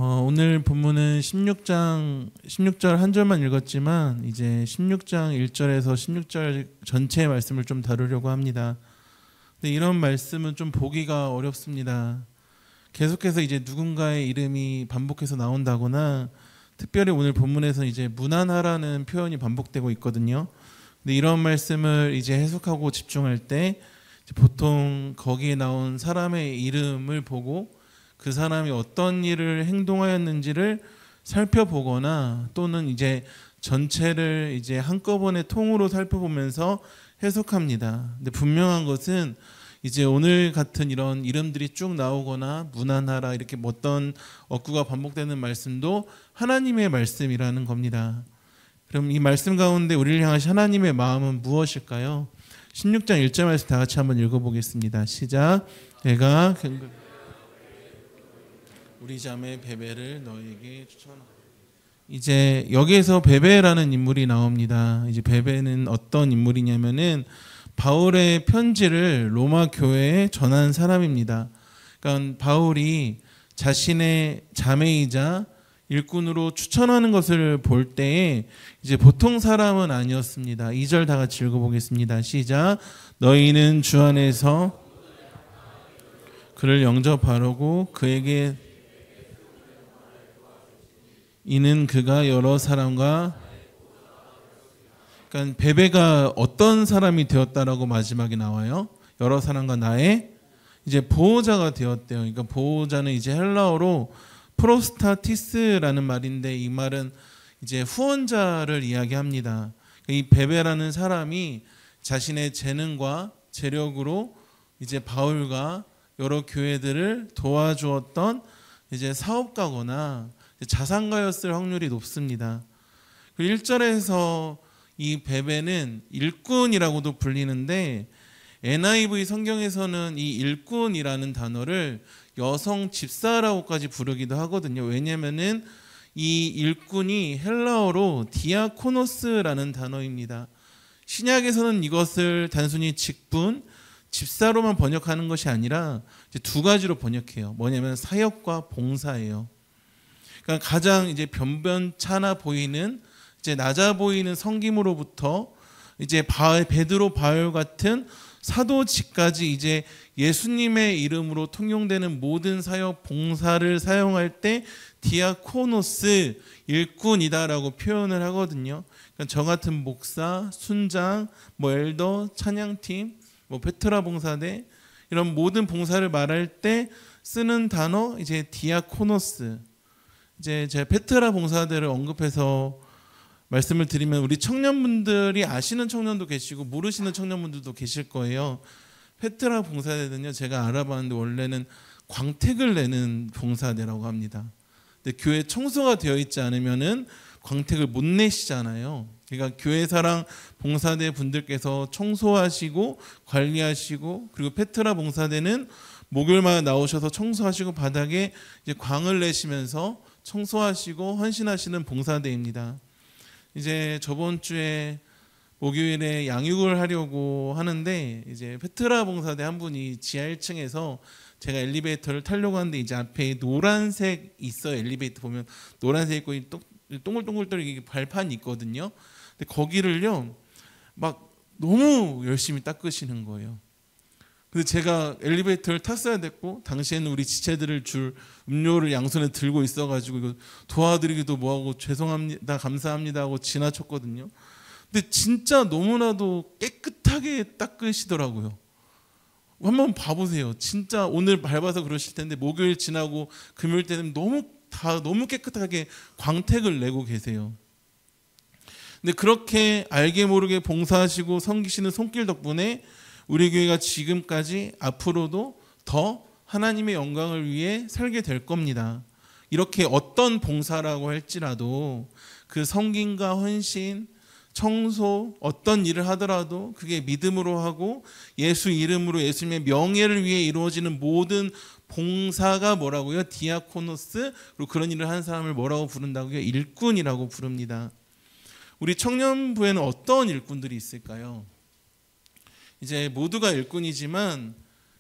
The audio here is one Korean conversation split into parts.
오늘 본문은 16절 한 절만 읽었지만 이제 16장 1절에서 16절 전체의 말씀을 좀 다루려고 합니다. 근데 이런 말씀은 좀 보기가 어렵습니다. 계속해서 이제 누군가의 이름이 반복해서 나온다거나 특별히 오늘 본문에서 이제 무난하라는 표현이 반복되고 있거든요. 근데 이런 말씀을 이제 해석하고 집중할 때 보통 거기에 나온 사람의 이름을 보고 그 사람이 어떤 일을 행동하였는지를 살펴보거나 또는 이제 전체를 이제 한꺼번에 통으로 살펴보면서 해석합니다. 근데 분명한 것은 이제 오늘 같은 이런 이름들이 쭉 나오거나 무난하라 이렇게 어떤 어구가 반복되는 말씀도 하나님의 말씀이라는 겁니다. 그럼 이 말씀 가운데 우리를 향하신 하나님의 마음은 무엇일까요? 16장 1절 말씀 다 같이 한번 읽어보겠습니다. 시작. 내가 우리 자매 베베를 너에게 추천하노라. 이제 여기에서 베베라는 인물이 나옵니다. 이제 베베는 어떤 인물이냐면은 바울의 편지를 로마 교회에 전한 사람입니다. 그러니까 바울이 자신의 자매이자 일꾼으로 추천하는 것을 볼 때에 이제 보통 사람은 아니었습니다. 2절 다 같이 읽어보겠습니다. 시작. 너희는 주 안에서 그를 영접하려고 그에게 이는 그가 여러 사람과 그러니까 베베가 어떤 사람이 되었다라고 마지막에 나와요. 여러 사람과 나의 이제 보호자가 되었대요. 그러니까 보호자는 이제 헬라어로 프로스타티스라는 말인데 이 말은 이제 후원자를 이야기합니다. 이 베베라는 사람이 자신의 재능과 재력으로 이제 바울과 여러 교회들을 도와주었던 이제 사업가거나 자산가였을 확률이 높습니다. 1절에서 이 베베는 일꾼이라고도 불리는데 NIV 성경에서는 이 일꾼이라는 단어를 여성 집사라고까지 부르기도 하거든요. 왜냐하면은 이 일꾼이 헬라어로 디아코노스라는 단어입니다. 신약에서는 이것을 단순히 직분, 집사로만 번역하는 것이 아니라 이제 두 가지로 번역해요. 뭐냐면 사역과 봉사예요. 그러니까 가장 이제 변변찮아 보이는 이제 낮아 보이는 섬김으로부터 이제 베드로 바울 같은 사도직까지 이제 예수님의 이름으로 통용되는 모든 사역 봉사를 사용할 때 디아코노스 일꾼이다라고 표현을 하거든요. 그러니까 저 같은 목사, 순장, 엘더, 찬양팀, 페트라 봉사대 이런 모든 봉사를 말할 때 쓰는 단어 이제 디아코노스. 이제 제가 페트라 봉사대를 언급해서 말씀을 드리면 우리 청년분들이 아시는 청년도 계시고 모르시는 청년분들도 계실 거예요. 페트라 봉사대는요, 제가 알아봤는데 원래는 광택을 내는 봉사대라고 합니다. 근데 교회 청소가 되어 있지 않으면은 광택을 못 내시잖아요. 그러니까 교회 사랑 봉사대 분들께서 청소하시고 관리하시고 그리고 페트라 봉사대는 목요일마다 나오셔서 청소하시고 바닥에 이제 광을 내시면서 청소하시고 헌신하시는 봉사대입니다. 이제 저번 주에 목요일에 양육을 하려고 하는데 이제 페트라 봉사대 한 분이 지하 1층에서 제가 엘리베이터를 타려고 하는데 이제 앞에 노란색 있어요. 엘리베이터 보면 노란색 있고 동글동글 발판이 있거든요. 근데 거기를요 막 너무 열심히 닦으시는 거예요. 근데 제가 엘리베이터를 탔어야 됐고 당시에는 우리 지체들을 줄 음료를 양손에 들고 있어가지고 이거 도와드리기도 뭐하고 죄송합니다 감사합니다 하고 지나쳤거든요. 근데 진짜 너무나도 깨끗하게 닦으시더라고요. 한번 봐보세요. 진짜 오늘 밟아서 그러실 텐데 목요일 지나고 금요일 때는 너무 깨끗하게 광택을 내고 계세요. 근데 그렇게 알게 모르게 봉사하시고 섬기시는 손길 덕분에 우리 교회가 지금까지 앞으로도 더 하나님의 영광을 위해 살게 될 겁니다. 이렇게 어떤 봉사라고 할지라도 그 섬김과 헌신, 청소, 어떤 일을 하더라도 그게 믿음으로 하고 예수 이름으로 예수님의 명예를 위해 이루어지는 모든 봉사가 뭐라고요? 디아코노스. 그리고 그런 일을 하는 사람을 뭐라고 부른다고요? 일꾼이라고 부릅니다. 우리 청년부에는 어떤 일꾼들이 있을까요? 이제 모두가 일꾼이지만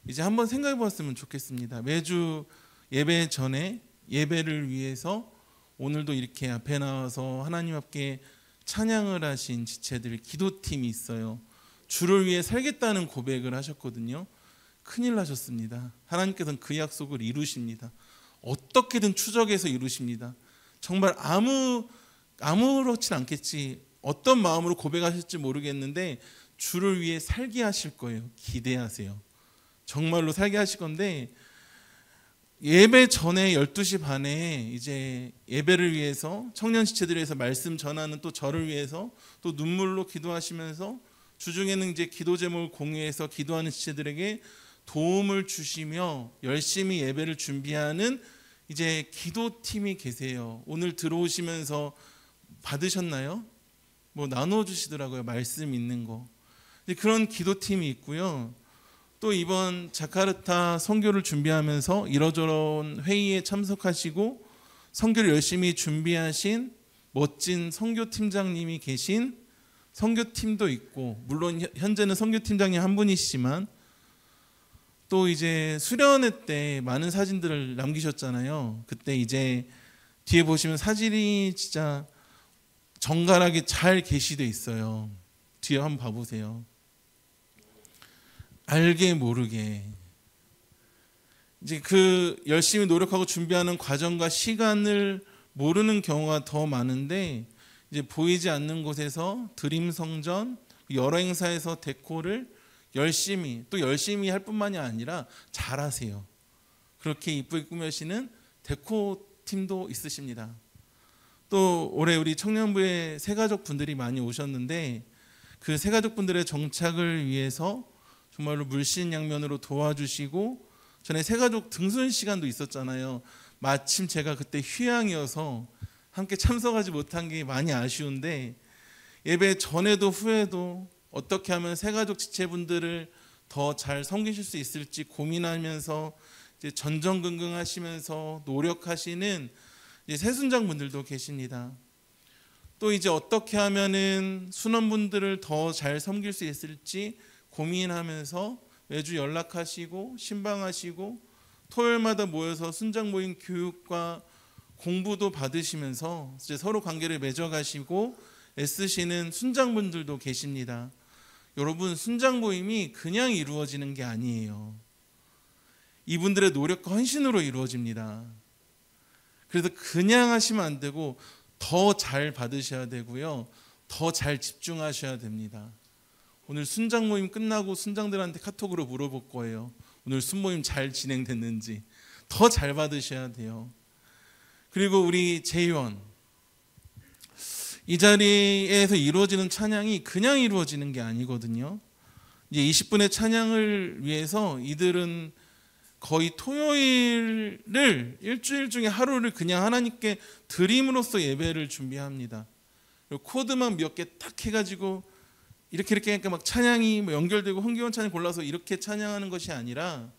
이제 한번 생각해 보았으면 좋겠습니다. 매주 예배 전에 예배를 위해서 오늘도 이렇게 앞에 나와서 하나님 앞에 찬양을 하신 지체들, 기도팀이 있어요. 주를 위해 살겠다는 고백을 하셨거든요. 큰일 나셨습니다. 하나님께서는 그 약속을 이루십니다. 어떻게든 추적해서 이루십니다. 정말 아무렇진 않겠지, 어떤 마음으로 고백하실지 모르겠는데 주를 위해 살게 하실 거예요. 기대하세요. 정말로 살게 하실 건데, 예배 전에 12시 반에 이제 예배를 위해서 청년 지체들을 위해서 말씀 전하는 또 저를 위해서 또 눈물로 기도하시면서 주중에는 이제 기도 제목을 공유해서 기도하는 지체들에게 도움을 주시며 열심히 예배를 준비하는 이제 기도팀이 계세요. 오늘 들어오시면서 받으셨나요? 뭐 나눠주시더라고요. 말씀 있는 거. 그런 기도팀이 있고요. 또 이번 자카르타 선교를 준비하면서 이러저런 회의에 참석하시고 선교를 열심히 준비하신 멋진 선교팀장님이 계신 선교팀도 있고, 물론 현재는 선교팀장님 한 분이시지만 또 이제 수련회 때 많은 사진들을 남기셨잖아요. 그때 이제 뒤에 보시면 사진이 진짜 정갈하게 잘 게시돼 있어요. 뒤에 한번 봐보세요. 알게 모르게 이제 그 열심히 노력하고 준비하는 과정과 시간을 모르는 경우가 더 많은데, 이제 보이지 않는 곳에서 드림 성전 여러 행사에서 데코를 열심히 할 뿐만이 아니라 잘하세요. 그렇게 이쁘게 꾸며시는 데코 팀도 있으십니다. 또 올해 우리 청년부에 새가족 분들이 많이 오셨는데, 그 새가족 분들의 정착을 위해서 정말로 물신양면으로 도와주시고, 전에 새가족 등순 시간도 있었잖아요. 마침 제가 그때 휴양이어서 함께 참석하지 못한 게 많이 아쉬운데, 예배 전에도 후에도 어떻게 하면 새가족 지체분들을 더 잘 섬기실 수 있을지 고민하면서 이제 전전긍긍하시면서 노력하시는 이제 새순장분들도 계십니다. 또 이제 어떻게 하면은 순원분들을 더 잘 섬길 수 있을지 고민하면서 매주 연락하시고 신방하시고 토요일마다 모여서 순장 모임 교육과 공부도 받으시면서 이제 서로 관계를 맺어가시고 애쓰시는 순장분들도 계십니다. 여러분, 순장 모임이 그냥 이루어지는 게 아니에요. 이분들의 노력과 헌신으로 이루어집니다. 그래서 그냥 하시면 안 되고 더 잘 받으셔야 되고요. 더 잘 집중하셔야 됩니다. 오늘 순장 모임 끝나고 순장들한테 카톡으로 물어볼 거예요. 오늘 순모임 잘 진행됐는지. 더 잘 받으셔야 돼요. 그리고 우리 재의원, 이 자리에서 이루어지는 찬양이 그냥 이루어지는 게 아니거든요. 이제 20분의 찬양을 위해서 이들은 거의 토요일을 일주일 중에 하루를 그냥 하나님께 드림으로써 예배를 준비합니다. 그리고 코드만 몇 개 딱 해가지고 이렇게 하니까 막 찬양이 연결되고 흥겨운 찬양 골라서 이렇게 찬양하는 것이 아니라,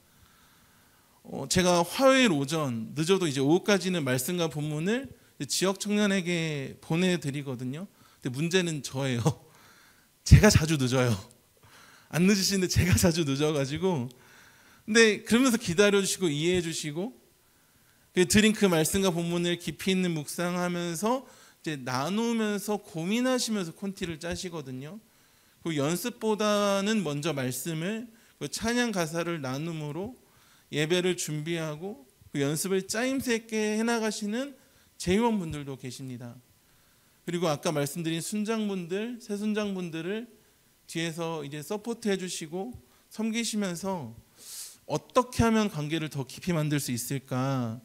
제가 화요일 오전 늦어도 이제 오후까지는 말씀과 본문을 지역 청년에게 보내드리거든요. 근데 문제는 저예요. 제가 자주 늦어요. 안 늦으시는데 제가 자주 늦어가지고, 근데 그러면서 기다려주시고 이해해주시고 드린 그 말씀과 본문을 깊이 있는 묵상하면서 이제 나누면서 고민하시면서 콘티를 짜시거든요. 그 연습보다는 먼저 말씀을, 그 찬양 가사를 나눔으로 예배를 준비하고 그 연습을 짜임새 있게 해나가시는 재의원분들도 계십니다. 그리고 아까 말씀드린 순장분들, 새순장분들을 뒤에서 이제 서포트 해주시고 섬기시면서 어떻게 하면 관계를 더 깊이 만들 수 있을까?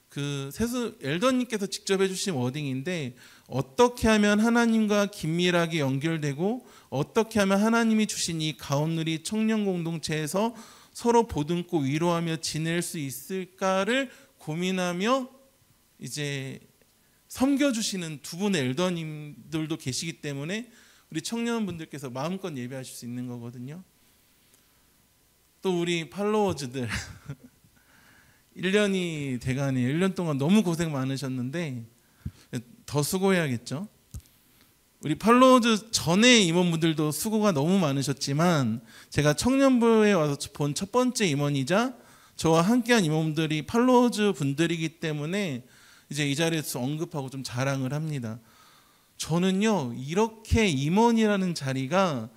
그 엘더님께서 직접 해주신 워딩인데, 어떻게 하면 하나님과 긴밀하게 연결되고 어떻게 하면 하나님이 주신 이 가온누리 청년 공동체에서 서로 보듬고 위로하며 지낼 수 있을까를 고민하며 이제 섬겨주시는 두 분의 엘더님들도 계시기 때문에 우리 청년분들께서 마음껏 예배하실 수 있는 거거든요. 또 우리 팔로워즈들 1년이 돼가네요. 1년 동안 너무 고생 많으셨는데 더 수고해야겠죠. 우리 팔로워즈 전에 임원분들도 수고가 너무 많으셨지만, 제가 청년부에 와서 본 첫 번째 임원이자 저와 함께한 임원들이 팔로워즈 분들이기 때문에 이제 이 자리에서 언급하고 좀 자랑을 합니다. 저는요, 이렇게 임원이라는 자리가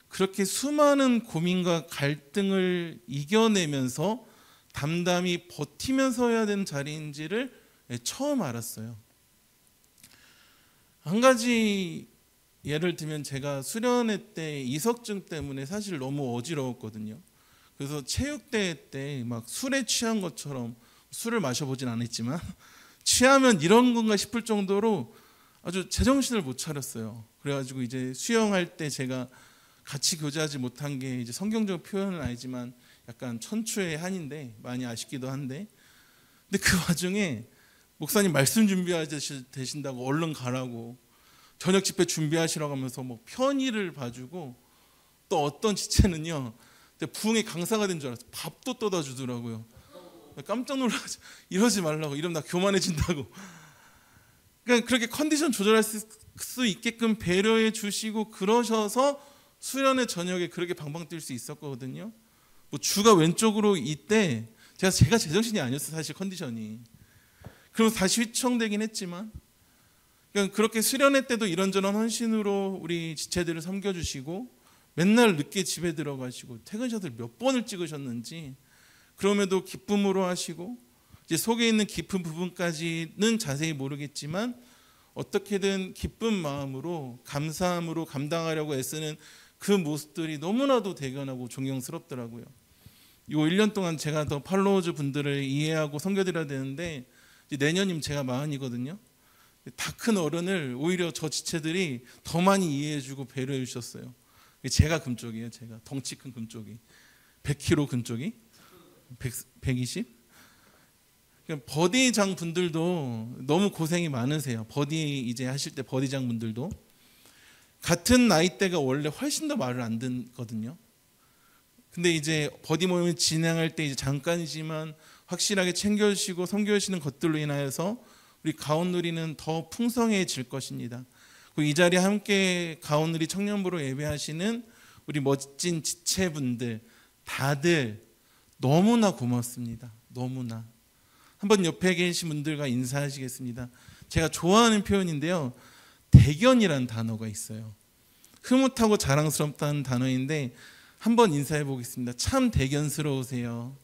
그렇게 수많은 고민과 갈등을 이겨내면서 담담히 버티면서 해야 되는 자리인지를 처음 알았어요. 한 가지 예를 들면, 제가 수련회 때 이석증 때문에 사실 너무 어지러웠거든요. 그래서 체육대회 때 막 술에 취한 것처럼, 술을 마셔보진 않았지만 취하면 이런 건가 싶을 정도로 아주 제정신을 못 차렸어요. 그래가지고 이제 수영할 때 제가 같이 교제하지 못한 게 이제 성경적 표현은 아니지만 약간 천추의 한인데 많이 아쉽기도 한데, 근데 그 와중에 목사님 말씀 준비하신다고 얼른 가라고, 저녁 집회 준비하시라고 하면서 뭐 편의를 봐주고, 또 어떤 지체는요, 부흥의 강사가 된 줄 알았어. 밥도 떠다 주더라고요. 깜짝 놀라서 이러지 말라고, 이러면 나 교만해진다고. 그러니까 그렇게 컨디션 조절할 수 있게끔 배려해 주시고 그러셔서 수련회 저녁에 그렇게 방방 뛸 수 있었거든요. 뭐 주가 왼쪽으로 이때 제가 제정신이 아니었어요, 사실 컨디션이. 그러면서 다시 휘청되긴 했지만, 그러니까 그렇게 수련회 때도 이런저런 헌신으로 우리 지체들을 섬겨주시고, 맨날 늦게 집에 들어가시고 퇴근샷을 몇 번을 찍으셨는지, 그럼에도 기쁨으로 하시고, 이제 속에 있는 깊은 부분까지는 자세히 모르겠지만 어떻게든 기쁜 마음으로 감사함으로 감당하려고 애쓰는 그 모습들이 너무나도 대견하고 존경스럽더라고요. 이 1년 동안 제가 더 팔로워즈 분들을 이해하고 섬겨드려야 되는데, 이제 내년이면 제가 40이거든요. 다 큰 어른을 오히려 저 지체들이 더 많이 이해해주고 배려해 주셨어요. 제가 금쪽이에요. 제가 덩치 큰 금쪽이 100kg 금쪽이 120. 버디장 분들도 너무 고생이 많으세요. 버디 이제 하실 때 버디장 분들도 같은 나이대가 원래 훨씬 더 말을 안 듣거든요. 근데 이제 버디 모임을 진행할 때 이제 잠깐이지만 확실하게 챙겨주시고 섬겨주시는 것들로 인하여서 우리 가온누리는 더 풍성해질 것입니다. 이 자리에 함께 가온누리 청년부로 예배하시는 우리 멋진 지체분들 다들 너무나 고맙습니다. 너무나. 한번 옆에 계신 분들과 인사하시겠습니다. 제가 좋아하는 표현인데요, 대견이라는 단어가 있어요. 흐뭇하고 자랑스럽다는 단어인데 한번 인사해 보겠습니다. 참 대견스러우세요.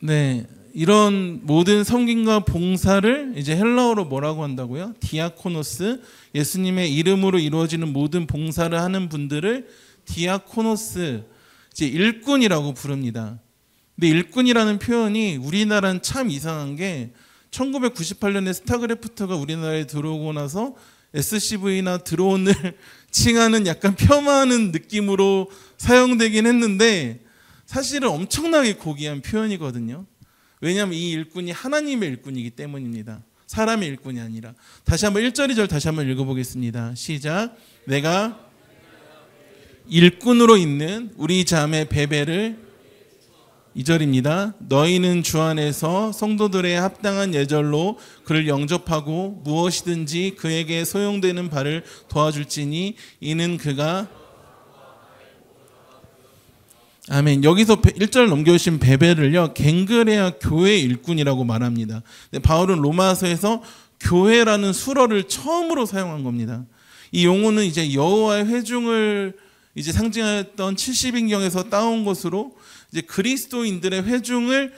네, 이런 모든 섬김과 봉사를 이제 헬라어로 뭐라고 한다고요? 디아코노스, 예수님의 이름으로 이루어지는 모든 봉사를 하는 분들을 디아코노스, 이제 일꾼이라고 부릅니다. 근데 일꾼이라는 표현이 우리나라는 참 이상한 게 1998년에 스타크래프트가 우리나라에 들어오고 나서 SCV나 드론을 칭하는 약간 폄하하는 느낌으로 사용되긴 했는데 사실은 엄청나게 고귀한 표현이거든요. 왜냐하면 이 일꾼이 하나님의 일꾼이기 때문입니다. 사람의 일꾼이 아니라. 다시 한번 1절 2절 다시 한번 읽어보겠습니다. 시작. 내가 일꾼으로 있는 우리 자매 베베를, 2절입니다. 너희는 주 안에서 성도들의 합당한 예절로 그를 영접하고 무엇이든지 그에게 소용되는 바를 도와줄지니 이는 그가, 아멘. 여기서 1절 넘겨주신 베베를요, 갱그레아 교회 일꾼이라고 말합니다. 바울은 로마서에서 교회라는 수어를 처음으로 사용한 겁니다. 이 용어는 이제 여호와의 회중을 이제 상징하였던 70인경에서 따온 것으로 이제 그리스도인들의 회중을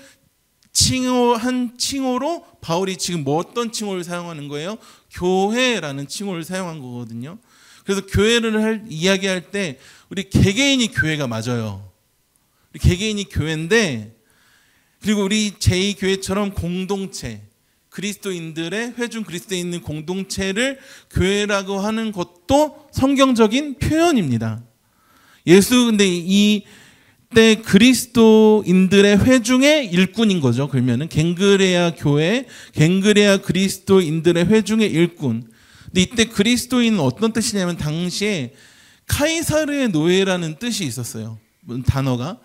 칭호한 칭호로 바울이 지금 뭐 어떤 칭호를 사용하는 거예요? 교회라는 칭호를 사용한 거거든요. 그래서 교회를 이야기할 때 우리 개개인이 교회가 맞아요. 우리 개개인이 교회인데, 그리고 우리 제2교회처럼 공동체, 그리스도인들의 회중 그리스도에 있는 공동체를 교회라고 하는 것도 성경적인 표현입니다. 예수 근데 이때 그리스도인들의 회중의 일꾼인 거죠. 그러면은 갱그레아 교회, 갱그레아 그리스도인들의 회중의 일꾼. 근데 이때 그리스도인은 어떤 뜻이냐면 당시에 카이사르의 노예라는 뜻이 있었어요. 단어가.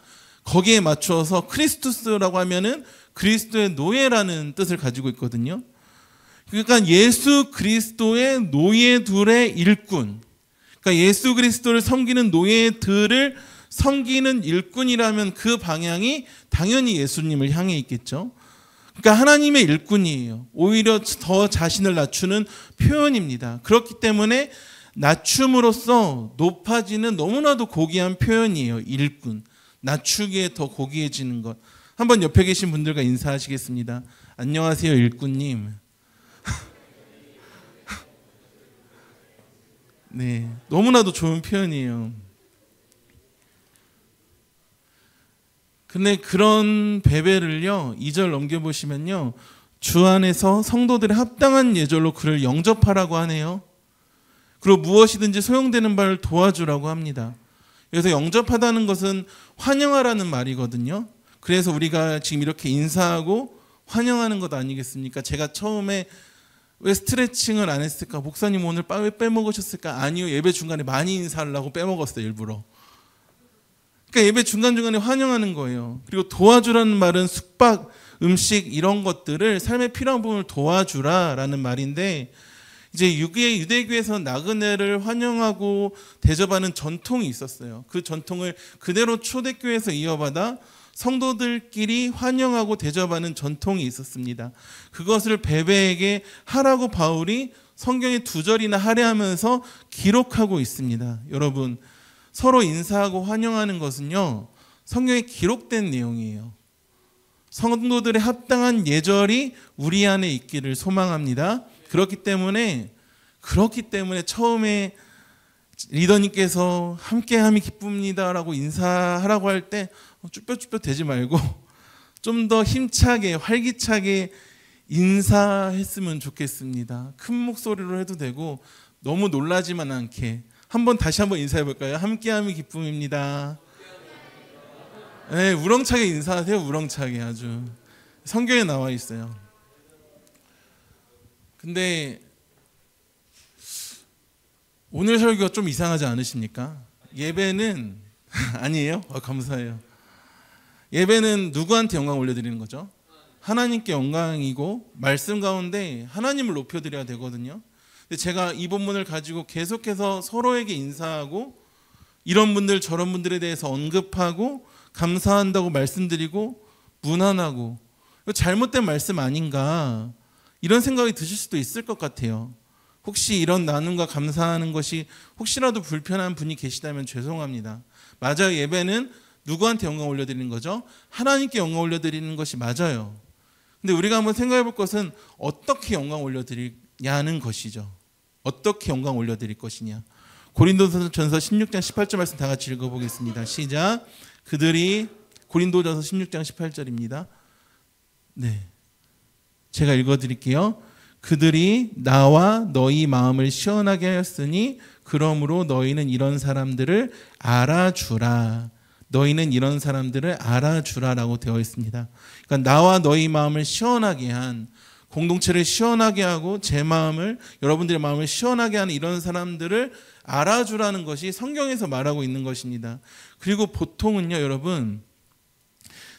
거기에 맞추어서 크리스투스라고 하면은 그리스도의 노예라는 뜻을 가지고 있거든요. 그러니까 예수 그리스도의 노예들의 일꾼, 그러니까 예수 그리스도를 섬기는 노예들을 섬기는 일꾼이라면 그 방향이 당연히 예수님을 향해 있겠죠. 그러니까 하나님의 일꾼이에요. 오히려 더 자신을 낮추는 표현입니다. 그렇기 때문에 낮춤으로써 높아지는 너무나도 고귀한 표현이에요. 일꾼. 낮추기에 더 고귀해지는 것. 한번 옆에 계신 분들과 인사하시겠습니다. 안녕하세요, 일꾼님. 네, 너무나도 좋은 표현이에요. 근데 그런 베벨을요, 2절 넘겨보시면요, 주 안에서 성도들의 합당한 예절로 그를 영접하라고 하네요. 그리고 무엇이든지 소용되는 바를 도와주라고 합니다. 그래서 영접하다는 것은 환영하라는 말이거든요. 그래서 우리가 지금 이렇게 인사하고 환영하는 것 아니겠습니까? 제가 처음에 왜 스트레칭을 안 했을까? 목사님 오늘 왜 빼먹으셨을까? 아니요, 예배 중간에 많이 인사하려고 빼먹었어요, 일부러. 그러니까 예배 중간중간에 환영하는 거예요. 그리고 도와주라는 말은 숙박, 음식 이런 것들을 삶의 필요한 부분을 도와주라라는 말인데, 이제 유대교에서 나그네를 환영하고 대접하는 전통이 있었어요. 그 전통을 그대로 초대교회에서 이어받아 성도들끼리 환영하고 대접하는 전통이 있었습니다. 그것을 베베에게 하라고 바울이 성경에 2절이나 할애하면서 기록하고 있습니다. 여러분, 서로 인사하고 환영하는 것은요, 성경에 기록된 내용이에요. 성도들의 합당한 예절이 우리 안에 있기를 소망합니다. 그렇기 때문에 처음에 리더님께서 함께함이 기쁩니다라고 인사하라고 할 때 쭈뼛쭈뼛 대지 말고 좀 더 힘차게 활기차게 인사했으면 좋겠습니다. 큰 목소리로 해도 되고 너무 놀라지만 않게 다시 한번 인사해 볼까요? 함께함이 기쁨입니다. 네, 우렁차게 인사하세요. 우렁차게 아주 성경에 나와 있어요. 근데 오늘 설교가 좀 이상하지 않으십니까? 예배는 아니에요? 감사해요. 예배는 누구한테 영광 올려드리는 거죠? 하나님께 영광이고 말씀 가운데 하나님을 높여드려야 되거든요. 근데 제가 이 본문을 가지고 계속해서 서로에게 인사하고 이런 분들 저런 분들에 대해서 언급하고 감사한다고 말씀드리고 무난하고 잘못된 말씀 아닌가 이런 생각이 드실 수도 있을 것 같아요. 혹시 이런 나눔과 감사하는 것이 혹시라도 불편한 분이 계시다면 죄송합니다. 맞아요. 예배는 누구한테 영광 올려드리는 거죠? 하나님께 영광 올려드리는 것이 맞아요. 근데 우리가 한번 생각해 볼 것은 어떻게 영광 올려드리냐는 것이죠. 어떻게 영광 올려드릴 것이냐. 고린도전서 16장 18절 말씀 다 같이 읽어보겠습니다. 시작. 그들이 고린도전서 16장 18절입니다. 네, 제가 읽어드릴게요. 그들이 나와 너희 마음을 시원하게 하였으니 그러므로 너희는 이런 사람들을 알아주라. 너희는 이런 사람들을 알아주라라고 되어 있습니다. 그러니까 나와 너희 마음을 시원하게 한, 공동체를 시원하게 하고 제 마음을, 여러분들의 마음을 시원하게 하는 이런 사람들을 알아주라는 것이 성경에서 말하고 있는 것입니다. 그리고 보통은요, 여러분,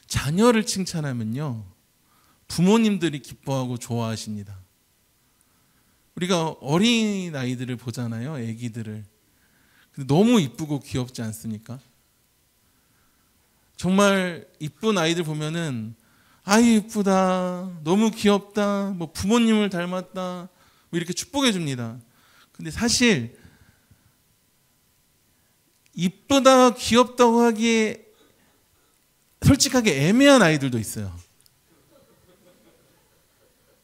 자녀를 칭찬하면요, 부모님들이 기뻐하고 좋아하십니다. 우리가 어린 아이들을 보잖아요, 아기들을. 너무 이쁘고 귀엽지 않습니까? 정말 이쁜 아이들 보면은 아이 이쁘다, 너무 귀엽다, 뭐 부모님을 닮았다, 뭐 이렇게 축복해 줍니다. 근데 사실 이쁘다, 귀엽다고 하기에 솔직하게 애매한 아이들도 있어요.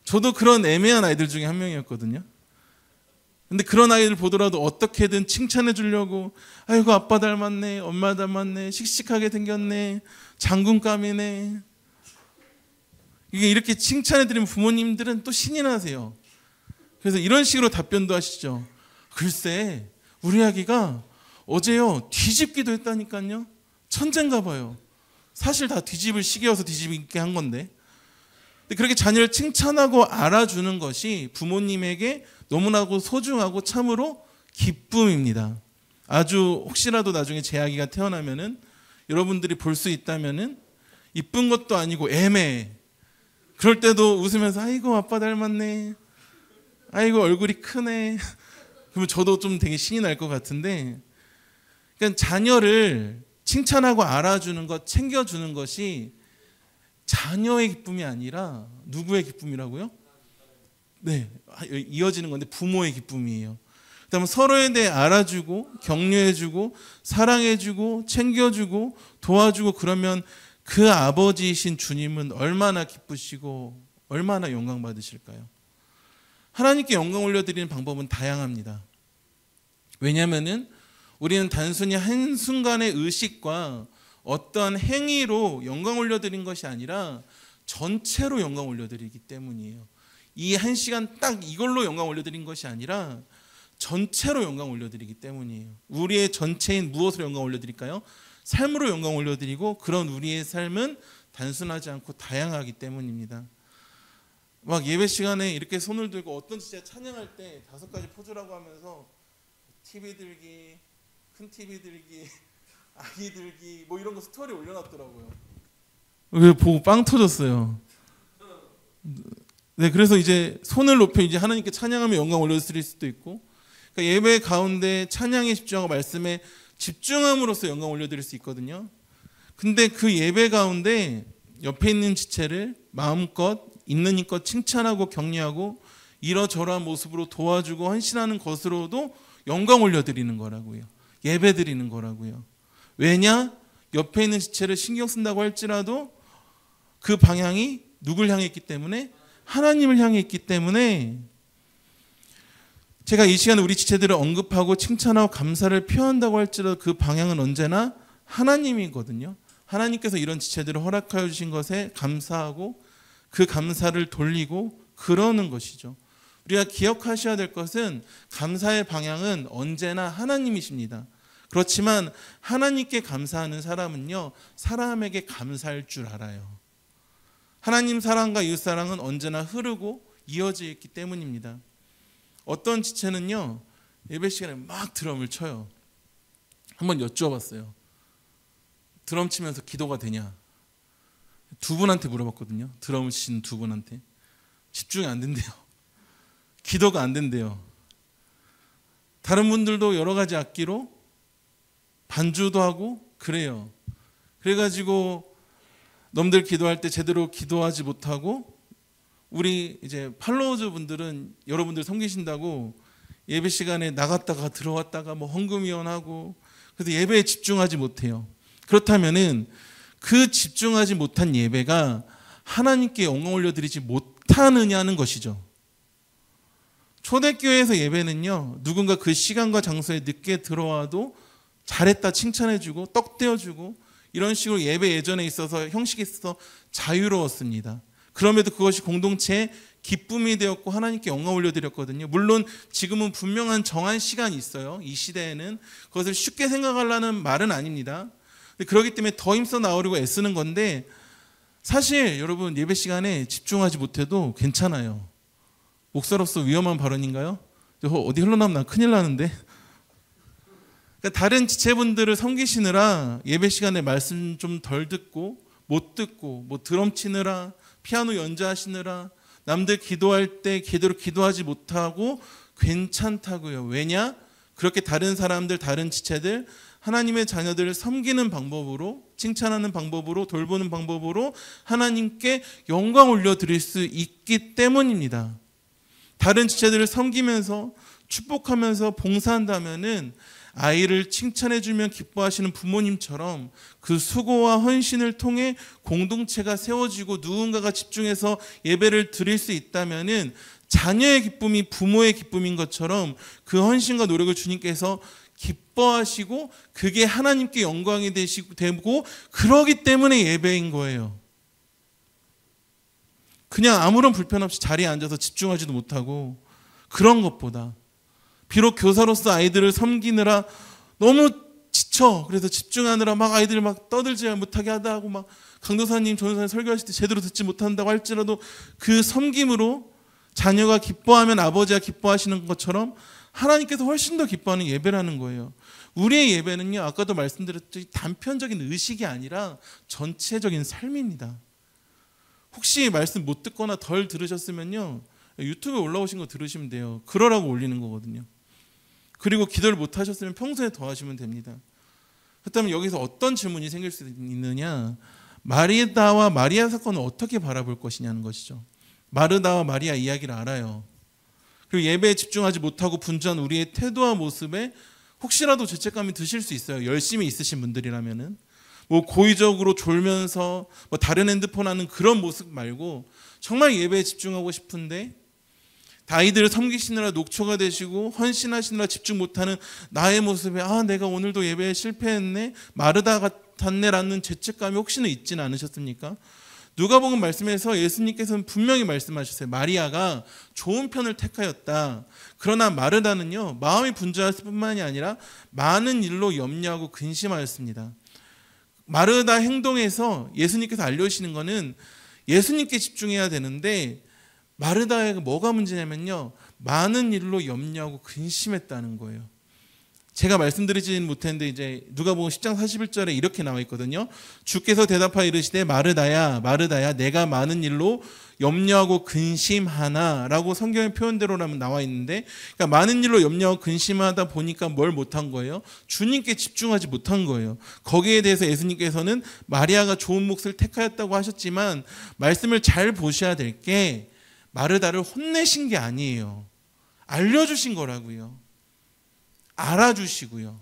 저도 그런 애매한 아이들 중에 한 명이었거든요. 근데 그런 아이들 보더라도 어떻게든 칭찬해 주려고, 아이고 아빠 닮았네, 엄마 닮았네, 씩씩하게 생겼네, 장군감이네. 이게 이렇게 칭찬해 드리면 부모님들은 또 신이 나세요. 그래서 이런 식으로 답변도 하시죠. 글쎄, 우리 아기가 어제요 뒤집기도 했다니까요. 천재인가 봐요. 사실 다 뒤집을 시기여서 뒤집게 한 건데. 그렇게 자녀를 칭찬하고 알아주는 것이 부모님에게 너무나도 소중하고 참으로 기쁨입니다. 아주 혹시라도 나중에 제 아기가 태어나면은 여러분들이 볼 수 있다면은 이쁜 것도 아니고 애매해. 그럴 때도 웃으면서 아이고 아빠 닮았네, 아이고 얼굴이 크네. 그러면 저도 좀 되게 신이 날 것 같은데, 그러니까 자녀를 칭찬하고 알아주는 것, 챙겨주는 것이 자녀의 기쁨이 아니라 누구의 기쁨이라고요? 네, 이어지는 건데 부모의 기쁨이에요. 그다음에 서로에 대해 알아주고 격려해주고 사랑해주고 챙겨주고 도와주고, 그러면 그 아버지이신 주님은 얼마나 기쁘시고 얼마나 영광 받으실까요? 하나님께 영광 올려드리는 방법은 다양합니다. 왜냐하면은 우리는 단순히 한순간의 의식과 어떠한 행위로 영광 올려드린 것이 아니라 전체로 영광 올려드리기 때문이에요. 이 한 시간 딱 이걸로 영광 올려드린 것이 아니라 전체로 영광 올려드리기 때문이에요. 우리의 전체인 무엇으로 영광 올려드릴까요? 삶으로 영광 올려드리고, 그런 우리의 삶은 단순하지 않고 다양하기 때문입니다. 막 예배 시간에 이렇게 손을 들고 어떤 진짜 찬양할 때 5가지 포즈라고 하면서 TV 들기, 큰 TV 들기, 아기 들기 뭐 이런 거 스토리 올려놨더라고요. 그래서 보고 빵 터졌어요. 네, 그래서 이제 손을 높여 이제 하나님께 찬양하며 영광 올려드릴 수도 있고, 그러니까 예배 가운데 찬양에 집중하고 말씀에 집중함으로써 영광 올려드릴 수 있거든요. 근데 그 예배 가운데 옆에 있는 지체를 마음껏 있는 힘껏 칭찬하고 격려하고 이러저러한 모습으로 도와주고 헌신하는 것으로도 영광 올려드리는 거라고요. 예배 드리는 거라고요. 왜냐? 옆에 있는 지체를 신경 쓴다고 할지라도 그 방향이 누굴 향해 있기 때문에, 하나님을 향해 있기 때문에, 제가 이 시간에 우리 지체들을 언급하고 칭찬하고 감사를 표한다고 할지라도 그 방향은 언제나 하나님이거든요. 하나님께서 이런 지체들을 허락하여 주신 것에 감사하고 그 감사를 돌리고 그러는 것이죠. 우리가 기억하셔야 될 것은 감사의 방향은 언제나 하나님이십니다. 그렇지만 하나님께 감사하는 사람은요, 사람에게 감사할 줄 알아요. 하나님 사랑과 이웃 사랑은 언제나 흐르고 이어져 있기 때문입니다. 어떤 지체는요, 예배 시간에 막 드럼을 쳐요. 한번 여쭈어봤어요. 드럼 치면서 기도가 되냐? 2분한테 물어봤거든요. 드럼을 치는 2분한테. 집중이 안 된대요. 기도가 안 된대요. 다른 분들도 여러 가지 악기로 반주도 하고 그래요. 그래가지고 넘들 기도할 때 제대로 기도하지 못하고, 우리 이제 팔로워즈 분들은 여러분들 섬기신다고 예배 시간에 나갔다가 들어왔다가 뭐 헌금위원하고, 그래서 예배에 집중하지 못해요. 그렇다면은 그 집중하지 못한 예배가 하나님께 영광 올려드리지 못하느냐는 것이죠. 초대교회에서 예배는요, 누군가 그 시간과 장소에 늦게 들어와도 잘했다 칭찬해주고 떡 떼어주고 이런 식으로 예배 예전에 있어서 형식에 있어서 자유로웠습니다. 그럼에도 그것이 공동체의 기쁨이 되었고 하나님께 영광 올려드렸거든요. 물론 지금은 분명한 정한 시간이 있어요. 이 시대에는 그것을 쉽게 생각하려는 말은 아닙니다. 그렇기 때문에 더 힘써 나오려고 애쓰는 건데, 사실 여러분 예배 시간에 집중하지 못해도 괜찮아요. 목사로서 위험한 발언인가요? 어디 흘러나오면 난 큰일 나는데. 그러니까 다른 지체분들을 섬기시느라 예배 시간에 말씀 좀 덜 듣고 못 듣고, 뭐 드럼 치느라 피아노 연주하시느라 남들 기도할 때 제대로 기도하지 못하고 괜찮다고요. 왜냐? 그렇게 다른 사람들, 다른 지체들, 하나님의 자녀들을 섬기는 방법으로, 칭찬하는 방법으로, 돌보는 방법으로 하나님께 영광 올려드릴 수 있기 때문입니다. 다른 지체들을 섬기면서 축복하면서 봉사한다면은 아이를 칭찬해주면 기뻐하시는 부모님처럼 그 수고와 헌신을 통해 공동체가 세워지고 누군가가 집중해서 예배를 드릴 수 있다면은 자녀의 기쁨이 부모의 기쁨인 것처럼 그 헌신과 노력을 주님께서 기뻐하시고 그게 하나님께 영광이 되고, 그러기 때문에 예배인 거예요. 그냥 아무런 불편 없이 자리에 앉아서 집중하지도 못하고, 그런 것보다 비록 교사로서 아이들을 섬기느라 너무 지쳐, 그래서 집중하느라 막 아이들 막 떠들지 못하게 하다 하고, 막 강도사님, 전도사님 설교하실 때 제대로 듣지 못한다고 할지라도 그 섬김으로 자녀가 기뻐하면 아버지가 기뻐하시는 것처럼 하나님께서 훨씬 더 기뻐하는 예배라는 거예요. 우리의 예배는요, 아까도 말씀드렸듯이 단편적인 의식이 아니라 전체적인 삶입니다. 혹시 말씀 못 듣거나 덜 들으셨으면요, 유튜브에 올라오신 거 들으시면 돼요. 그러라고 올리는 거거든요. 그리고 기도를 못 하셨으면 평소에 더 하시면 됩니다. 그렇다면 여기서 어떤 질문이 생길 수 있느냐, 마르다와 마리아 사건을 어떻게 바라볼 것이냐는 것이죠. 마르다와 마리아 이야기를 알아요. 그리고 예배에 집중하지 못하고 분주한 우리의 태도와 모습에 혹시라도 죄책감이 드실 수 있어요. 열심히 있으신 분들이라면은. 뭐 고의적으로 졸면서 뭐 다른 핸드폰 하는 그런 모습 말고 정말 예배에 집중하고 싶은데 아이들을 섬기시느라 녹초가 되시고 헌신하시느라 집중 못하는 나의 모습에 내가 오늘도 예배에 실패했네, 마르다 같았네라는 죄책감이 혹시나 있지는 않으셨습니까? 누가복음 말씀에서 예수님께서는 분명히 말씀하셨어요. 마리아가 좋은 편을 택하였다. 그러나 마르다는요, 마음이 분주했을 뿐만이 아니라 많은 일로 염려하고 근심하였습니다. 마르다 행동에서 예수님께서 알려주시는 것은 예수님께 집중해야 되는데 마르다가 뭐가 문제냐면요, 많은 일로 염려하고 근심했다는 거예요. 제가 말씀드리지는 못했는데 이제 누가복음 10장 41절에 이렇게 나와 있거든요. 주께서 대답하여 이르시되 마르다야 마르다야 내가 많은 일로 염려하고 근심하나라고 성경의 표현대로라면 나와 있는데, 그러니까 많은 일로 염려하고 근심하다 보니까 뭘 못한 거예요? 주님께 집중하지 못한 거예요. 거기에 대해서 예수님께서는 마리아가 좋은 몫을 택하였다고 하셨지만 말씀을 잘 보셔야 될 게 마르다를 혼내신 게 아니에요. 알려주신 거라고요. 알아주시고요.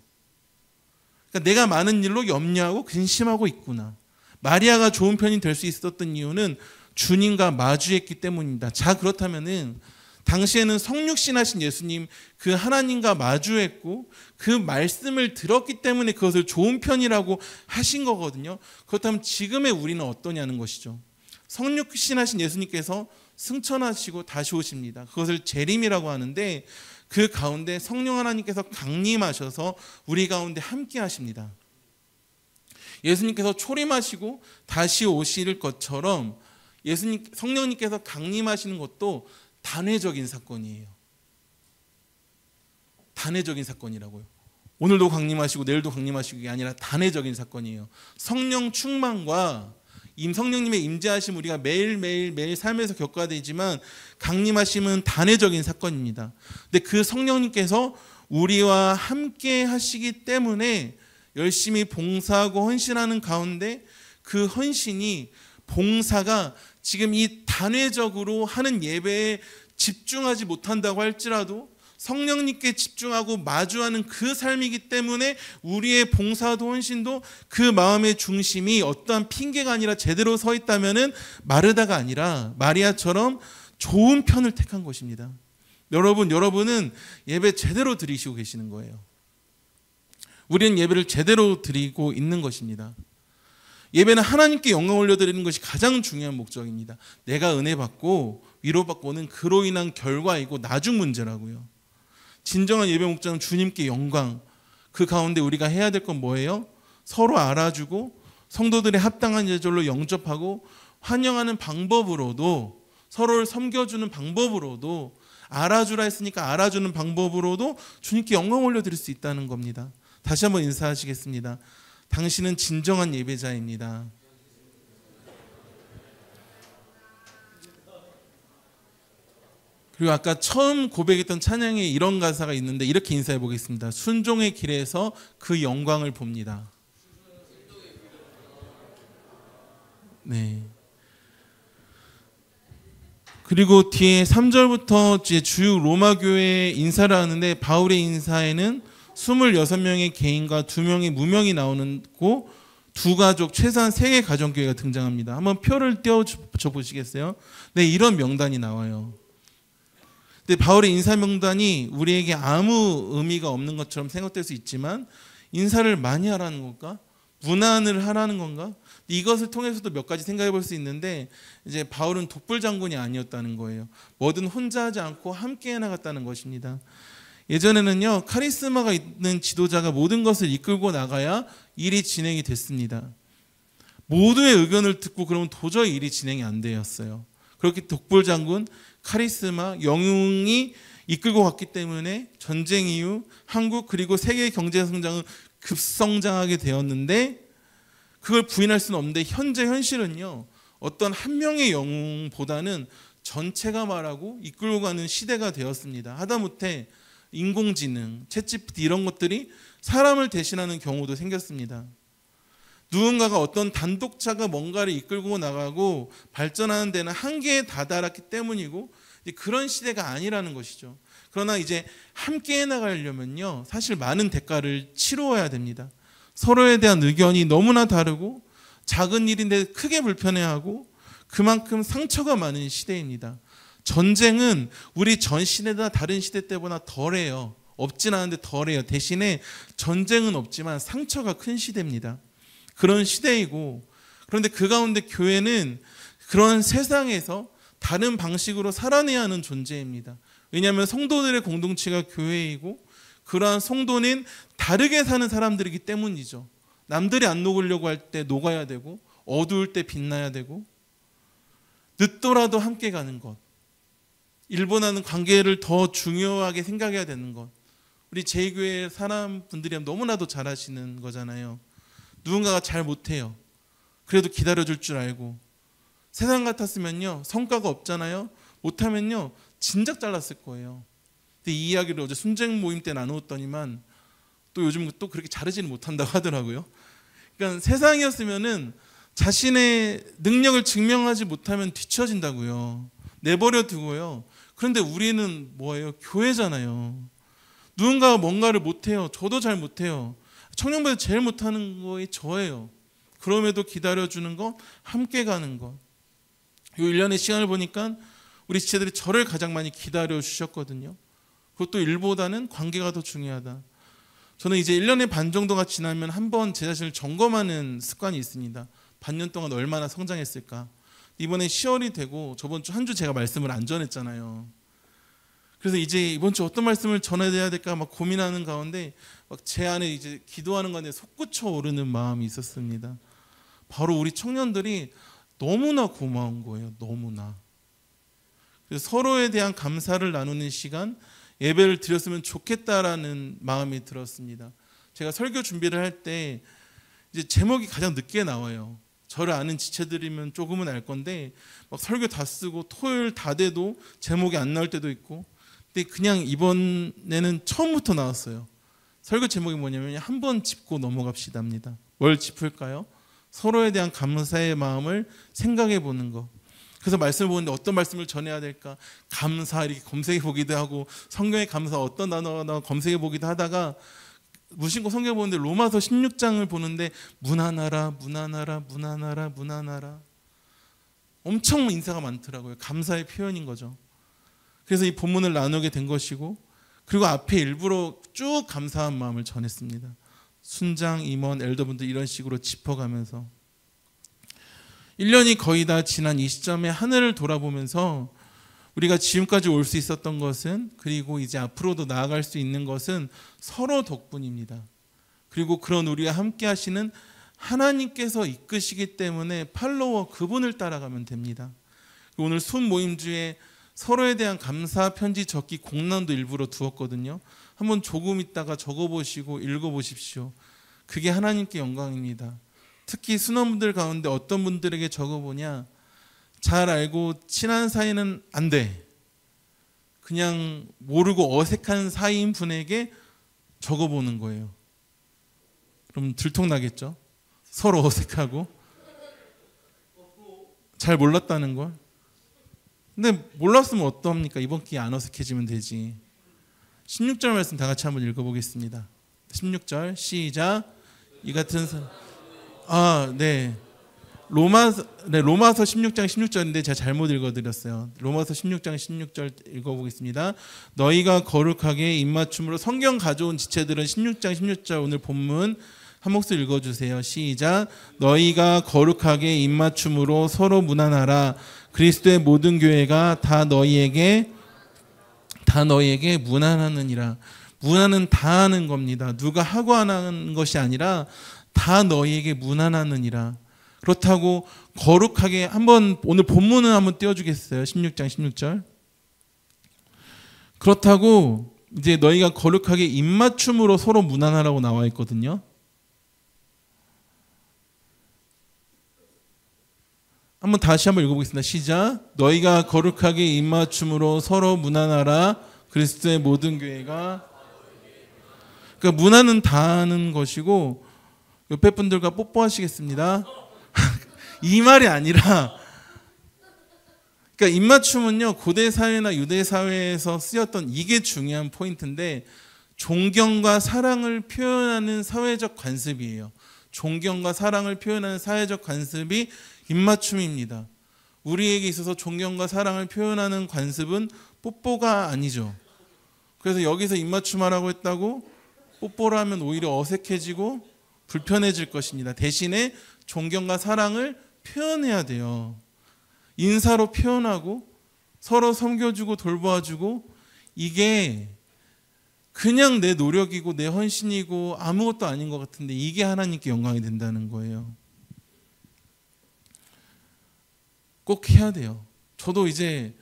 그러니까 내가 많은 일로 염려하고 근심하고 있구나. 마리아가 좋은 편이 될 수 있었던 이유는 주님과 마주했기 때문입니다. 자, 그렇다면은 당시에는 성육신하신 예수님, 그 하나님과 마주했고 그 말씀을 들었기 때문에 그것을 좋은 편이라고 하신 거거든요. 그렇다면 지금의 우리는 어떠냐는 것이죠. 성육신하신 예수님께서 승천하시고 다시 오십니다. 그것을 재림이라고 하는데 그 가운데 성령 하나님께서 강림하셔서 우리 가운데 함께 하십니다. 예수님께서 초림하시고 다시 오실 것처럼 성령님께서 강림하시는 것도 단회적인 사건이에요. 단회적인 사건이라고요. 오늘도 강림하시고 내일도 강림하시고 게 아니라 단회적인 사건이에요. 성령 충만과 성령님의 임재하심 우리가 매일 삶에서 겪어야 되지만 강림하심은 단회적인 사건입니다. 근데 그 성령님께서 우리와 함께 하시기 때문에 열심히 봉사하고 헌신하는 가운데 그 헌신이, 봉사가 지금 이 단회적으로 하는 예배에 집중하지 못한다고 할지라도 성령님께 집중하고 마주하는 그 삶이기 때문에 우리의 봉사도 헌신도 그 마음의 중심이 어떠한 핑계가 아니라 제대로 서 있다면은 마르다가 아니라 마리아처럼 좋은 편을 택한 것입니다. 여러분은 예배 제대로 드리시고 계시는 거예요. 우리는 예배를 제대로 드리고 있는 것입니다. 예배는 하나님께 영광 올려드리는 것이 가장 중요한 목적입니다. 내가 은혜 받고 위로받고 오는 그로 인한 결과이고 나중 문제라고요. 진정한 예배 목적은 주님께 영광. 그 가운데 우리가 해야 될 건 뭐예요? 서로 알아주고 성도들의 합당한 예절로 영접하고 환영하는 방법으로도, 서로를 섬겨주는 방법으로도, 알아주라 했으니까 알아주는 방법으로도 주님께 영광 올려드릴 수 있다는 겁니다. 다시 한번 인사하시겠습니다. 당신은 진정한 예배자입니다. 그리고 아까 처음 고백했던 찬양에 이런 가사가 있는데 이렇게 인사해 보겠습니다. 순종의 길에서 그 영광을 봅니다. 네. 그리고 뒤에 3절부터 주요 로마 교회에 인사를 하는데 바울의 인사에는 26명의 개인과 2명의 무명이 나오고 두 가족, 최소한 3개 가정교회가 등장합니다. 한번 표를 띄워줘 보시겠어요? 네, 이런 명단이 나와요. 근데 바울의 인사 명단이 우리에게 아무 의미가 없는 것처럼 생각될 수 있지만 인사를 많이 하라는 건가? 문안을 하라는 건가? 이것을 통해서도 몇 가지 생각해 볼 수 있는데, 이제 바울은 독불 장군이 아니었다는 거예요. 뭐든 혼자 하지 않고 함께 해나갔다는 것입니다. 예전에는요, 카리스마가 있는 지도자가 모든 것을 이끌고 나가야 일이 진행이 됐습니다. 모두의 의견을 듣고 그러면 도저히 일이 진행이 안 되었어요. 그렇게 독불장군, 카리스마, 영웅이 이끌고 갔기 때문에 전쟁 이후 한국 그리고 세계 경제 성장은 급성장하게 되었는데, 그걸 부인할 수는 없는데 현재 현실은요, 어떤 한 명의 영웅보다는 전체가 말하고 이끌고 가는 시대가 되었습니다. 하다못해 인공지능, 챗GPT 이런 것들이 사람을 대신하는 경우도 생겼습니다. 누군가가 어떤 단독자가 뭔가를 이끌고 나가고 발전하는 데는 한계에 다다랐기 때문이고, 그런 시대가 아니라는 것이죠. 그러나 이제 함께 나가려면요, 사실 많은 대가를 치루어야 됩니다. 서로에 대한 의견이 너무나 다르고 작은 일인데 크게 불편해하고 그만큼 상처가 많은 시대입니다. 전쟁은 우리 전 시대나 다른 시대 때보다 덜해요. 없진 않은데 덜해요. 대신에 전쟁은 없지만 상처가 큰 시대입니다. 그런 시대이고, 그런데 그 가운데 교회는 그런 세상에서 다른 방식으로 살아내야 하는 존재입니다. 왜냐하면 성도들의 공동체가 교회이고, 그러한 성도는 다르게 사는 사람들이기 때문이죠. 남들이 안 녹으려고 할 때 녹아야 되고, 어두울 때 빛나야 되고, 늦더라도 함께 가는 것, 일본하는 관계를 더 중요하게 생각해야 되는 것, 우리 제2교회 사람분들이 너무나도 잘 하시는 거잖아요. 누군가가 잘 못해요. 그래도 기다려줄 줄 알고, 세상 같았으면요, 성과가 없잖아요. 못하면요, 진작 잘랐을 거예요. 근데 이 이야기를 어제 순쟁 모임 때 나누었더니만 또 요즘 또 그렇게 자르지는 못한다고 하더라고요. 그러니까 세상이었으면은 자신의 능력을 증명하지 못하면 뒤처진다고요. 내버려 두고요. 그런데 우리는 뭐예요? 교회잖아요. 누군가가 뭔가를 못해요. 저도 잘 못해요. 청년부에서 제일 못하는 거이 저예요. 그럼에도 기다려주는 것, 함께 가는 것. 이 1년의 시간을 보니까 우리 지체들이 저를 가장 많이 기다려주셨거든요. 그것도 일보다는 관계가 더 중요하다. 저는 이제 1년의 반 정도가 지나면 한번 제 자신을 점검하는 습관이 있습니다. 반년 동안 얼마나 성장했을까. 이번에 10월이 되고 저번 주 한 주 제가 말씀을 안 전했잖아요. 그래서 이제 이번 주 어떤 말씀을 전해야 될까 막 고민하는 가운데 막 제 안에 이제 기도하는 건데 솟구쳐 오르는 마음이 있었습니다. 바로 우리 청년들이 너무나 고마운 거예요. 너무나. 그래서 서로에 대한 감사를 나누는 시간, 예배를 드렸으면 좋겠다라는 마음이 들었습니다. 제가 설교 준비를 할 때 이제 제목이 가장 늦게 나와요. 저를 아는 지체들이면 조금은 알 건데 막 설교 다 쓰고 토요일 다 돼도 제목이 안 나올 때도 있고, 근데 그냥 이번에는 처음부터 나왔어요. 설교 제목이 뭐냐면 한번 짚고 넘어갑시다입니다. 뭘 짚을까요? 서로에 대한 감사의 마음을 생각해 보는 거. 그래서 말씀을 보는데 어떤 말씀을 전해야 될까? 감사 이렇게 검색해 보기도 하고, 성경의 감사 어떤 단어가 나와 검색해 보기도 하다가 무심코 성경 보는데 로마서 16장을 보는데 무난하라 무난하라 무난하라 무난하라, 엄청 인사가 많더라고요. 감사의 표현인 거죠. 그래서 이 본문을 나누게 된 것이고, 그리고 앞에 일부러 쭉 감사한 마음을 전했습니다. 순장, 임원, 엘더분들 이런 식으로 짚어가면서 1년이 거의 다 지난 이 시점에 하늘을 돌아보면서 우리가 지금까지 올 수 있었던 것은, 그리고 이제 앞으로도 나아갈 수 있는 것은 서로 덕분입니다. 그리고 그런 우리와 함께 하시는 하나님께서 이끄시기 때문에 팔로워 그분을 따라가면 됩니다. 오늘 순 모임주에 서로에 대한 감사 편지 적기 공란도 일부러 두었거든요. 한번 조금 있다가 적어보시고 읽어보십시오. 그게 하나님께 영광입니다. 특히 순원분들 가운데 어떤 분들에게 적어보냐, 잘 알고 친한 사이는 안 돼. 그냥 모르고 어색한 사이인 분에게 적어보는 거예요. 그럼 들통나겠죠? 서로 어색하고 잘 몰랐다는 걸. 근데 몰랐으면 어떡합니까? 이번 기회에 안 어색해지면 되지. 16절 말씀 다 같이 한번 읽어보겠습니다. 16절 시작. 이 같은 사람, 네. 로마서 16장 16절인데 제가 잘못 읽어드렸어요. 로마서 16장 16절 읽어보겠습니다. 너희가 거룩하게 입맞춤으로, 성경 가져온 지체들은 16장 16절 오늘 본문 한 목소리 읽어주세요. 시작. 너희가 거룩하게 입맞춤으로 서로 무난하라. 그리스도의 모든 교회가 다 너희에게 무난하느니라. 무난은 다 하는 겁니다. 누가 하고 안 하는 것이 아니라 다 너희에게 무난하느니라. 그렇다고 거룩하게 한번 오늘 본문은 한번 띄워주겠어요? 16장 16절. 그렇다고 이제 너희가 거룩하게 입맞춤으로 서로 무난하라고 나와 있거든요. 다시 한번 읽어보겠습니다. 시작. 너희가 거룩하게 입맞춤으로 서로 무난하라. 그리스도의 모든 교회가. 그러니까 무난은 다하는 것이고, 옆에 분들과 뽀뽀하시겠습니다. 이 말이 아니라, 그러니까 입맞춤은요, 고대 사회나 유대 사회에서 쓰였던 이게 중요한 포인트인데, 존경과 사랑을 표현하는 사회적 관습이에요. 존경과 사랑을 표현하는 사회적 관습이 입맞춤입니다. 우리에게 있어서 존경과 사랑을 표현하는 관습은 뽀뽀가 아니죠. 그래서 여기서 입맞춤하라고 했다고 뽀뽀를 하면 오히려 어색해지고 불편해질 것입니다. 대신에 존경과 사랑을 표현해야 돼요. 인사로 표현하고 서로 섬겨주고 돌봐주고, 이게 그냥 내 노력이고 내 헌신이고 아무것도 아닌 것 같은데 이게 하나님께 영광이 된다는 거예요. 꼭 해야 돼요. 저도 이제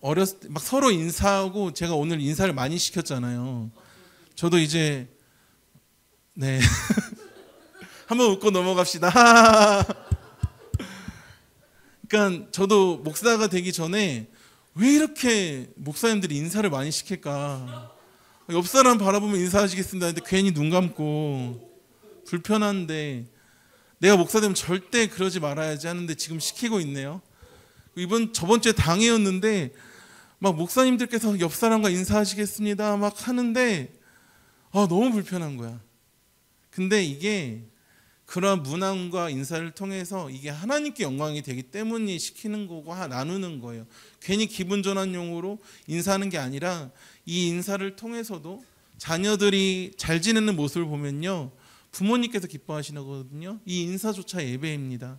어렸을 때 막 서로 인사하고, 제가 오늘 인사를 많이 시켰잖아요. 저도 이제 네 한번 웃고 넘어갑시다. 그러니까 저도 목사가 되기 전에 왜 이렇게 목사님들이 인사를 많이 시킬까? 옆 사람 바라보면 인사하시겠습니다 근데 괜히 눈 감고 불편한데, 내가 목사 되면 절대 그러지 말아야지 하는데 지금 시키고 있네요. 저번 주에 당회였는데 막 목사님들께서 옆 사람과 인사하시겠습니다 막 하는데 너무 불편한 거야. 근데 이게 그런 문안과 인사를 통해서 이게 하나님께 영광이 되기 때문에 시키는 거고 나누는 거예요. 괜히 기분 전환용으로 인사하는 게 아니라, 이 인사를 통해서도 자녀들이 잘 지내는 모습을 보면요, 부모님께서 기뻐하시거든요. 이 인사조차 예배입니다.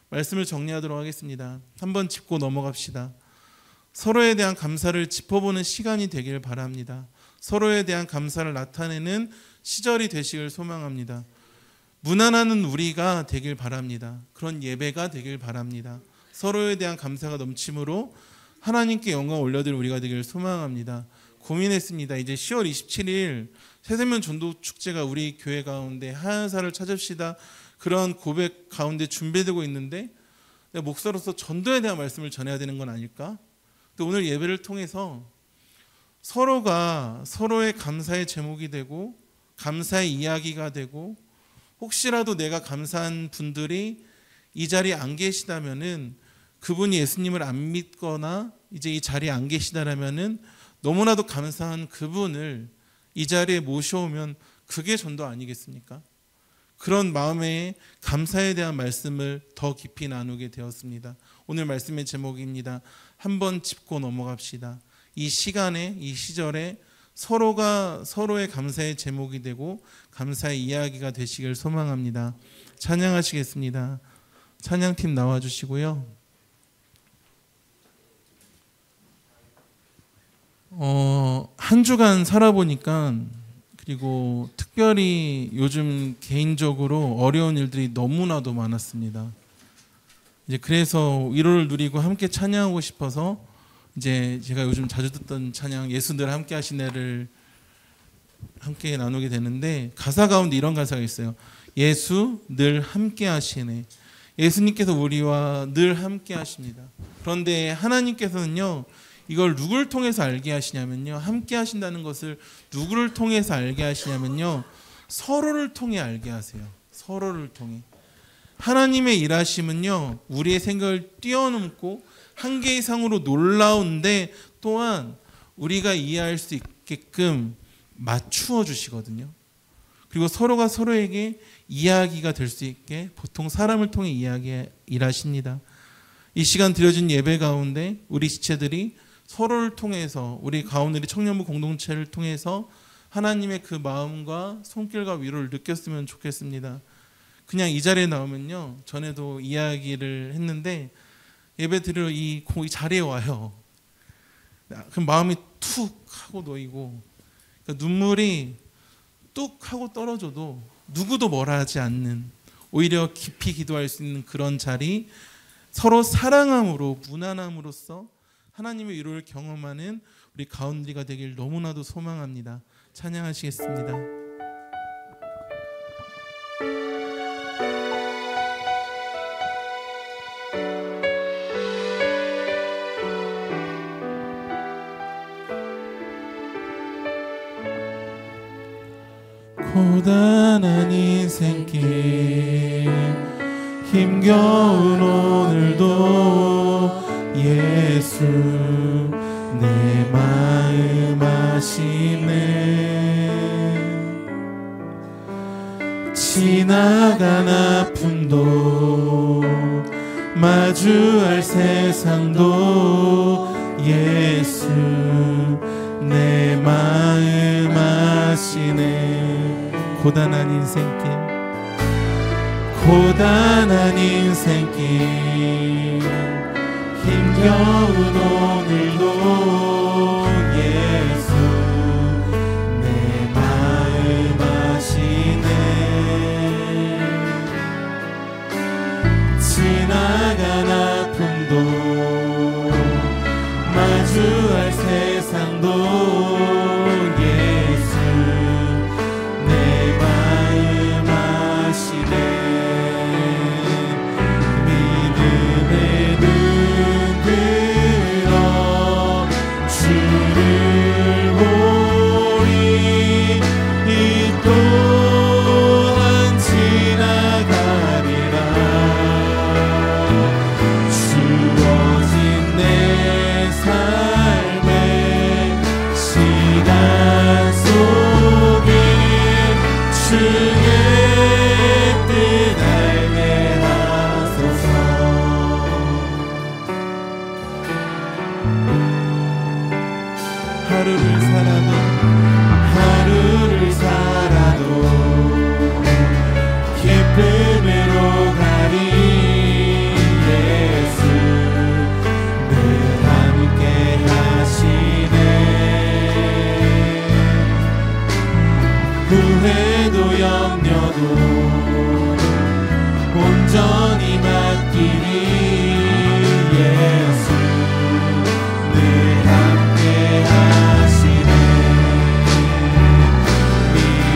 말씀을 정리하도록 하겠습니다. 한번 짚고 넘어갑시다. 서로에 대한 감사를 짚어보는 시간이 되길 바랍니다. 서로에 대한 감사를 나타내는 시절이 되시길 소망합니다. 무난하는 우리가 되길 바랍니다. 그런 예배가 되길 바랍니다. 서로에 대한 감사가 넘침으로 하나님께 영광 올려드릴 우리가 되길 소망합니다. 고민했습니다. 이제 10월 27일 새세면 전도축제가 우리 교회 가운데 하얀사를 찾읍시다, 그런 고백 가운데 준비되고 있는데, 내가 목사로서 전도에 대한 말씀을 전해야 되는 건 아닐까? 또 오늘 예배를 통해서 서로가 서로의 감사의 제목이 되고 감사의 이야기가 되고, 혹시라도 내가 감사한 분들이 이 자리에 안 계시다면은, 그분이 예수님을 안 믿거나 이제 이 자리에 안 계시다라면은 너무나도 감사한 그분을 이 자리에 모셔오면 그게 전도 아니겠습니까? 그런 마음에 감사에 대한 말씀을 더 깊이 나누게 되었습니다. 오늘 말씀의 제목입니다. 한번 짚고 넘어갑시다. 이 시간에, 이 시절에 서로가 서로의 감사의 제목이 되고 감사의 이야기가 되시길 소망합니다. 찬양하시겠습니다. 찬양팀 나와주시고요. 한 주간 살아보니까, 그리고 특별히 요즘 개인적으로 어려운 일들이 너무나도 많았습니다. 이제 그래서 위로를 누리고 함께 찬양하고 싶어서, 이제 제가 요즘 자주 듣던 찬양 예수 늘 함께 하시네를 함께 나누게 되는데, 가사 가운데 이런 가사가 있어요. 예수 늘 함께 하시네. 예수님께서 우리와 늘 함께 하십니다. 그런데 하나님께서는요, 이걸 누구를 통해서 알게 하시냐면요, 함께 하신다는 것을 누구를 통해서 알게 하시냐면요, 서로를 통해 알게 하세요. 서로를 통해. 하나님의 일하심은요, 우리의 생각을 뛰어넘고 한계 이상으로 놀라운데, 또한 우리가 이해할 수 있게끔 맞추어 주시거든요. 그리고 서로가 서로에게 이야기가 될 수 있게 보통 사람을 통해 일하십니다. 이 시간 드려진 예배 가운데 우리 지체들이 서로를 통해서, 우리 가운데 청년부 공동체를 통해서 하나님의 그 마음과 손길과 위로를 느꼈으면 좋겠습니다. 그냥 이 자리에 나오면요, 전에도 이야기를 했는데, 예배 드리러 이 자리에 와요. 그럼 마음이 툭 하고 놓이고, 그러니까 눈물이 뚝 하고 떨어져도 누구도 뭐라 하지 않는, 오히려 깊이 기도할 수 있는 그런 자리, 서로 사랑함으로 무난함으로써 하나님의 위로를 경험하는 우리 가운데가 되길 너무나도 소망합니다. 찬양하시겠습니다. 고단한 인생길 힘겨운 오늘도 예수 내 마음 아시네. 지나간 아픔도 마주할 세상도 예수 내 마음 아시네. 고단한 인생길 고단한 인생길 힘겨운 오늘도 예수 내 마음 아시네. 지나간 아픔도 마주할 세상도 하루를 살아도 기쁨으로 가리 예수 늘 함께 하시네. 후회도 염려도 온전히 맡기니 예수 늘 함께 하시네. 믿음의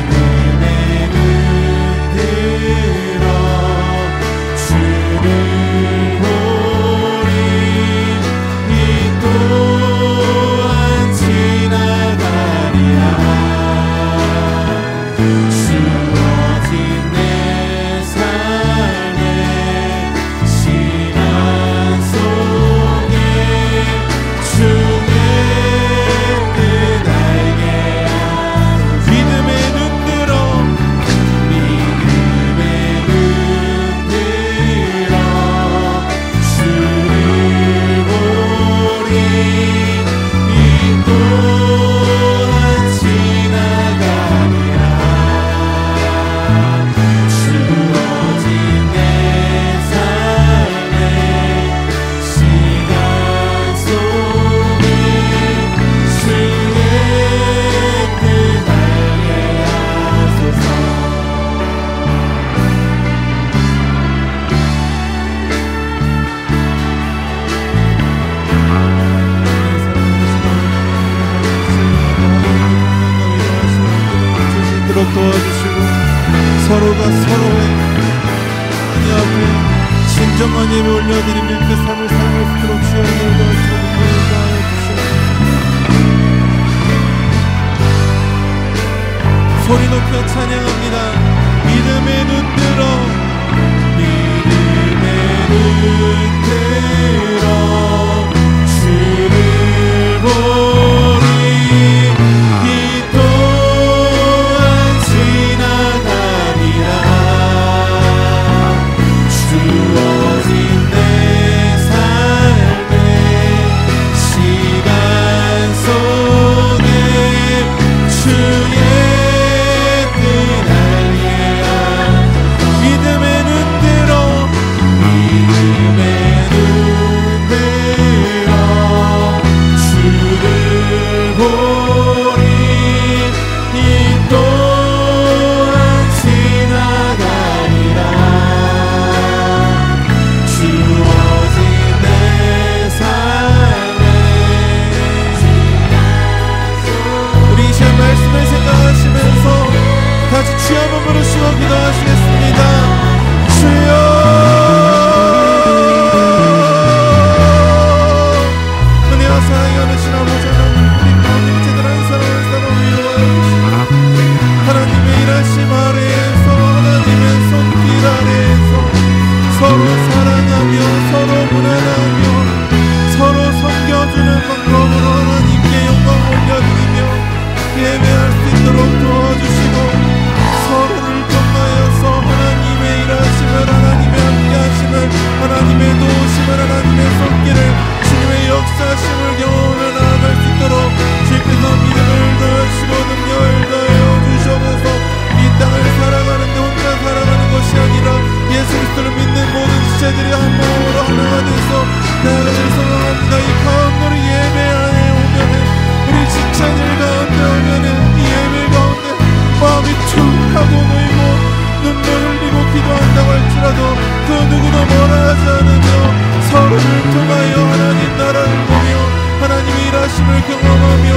경험하며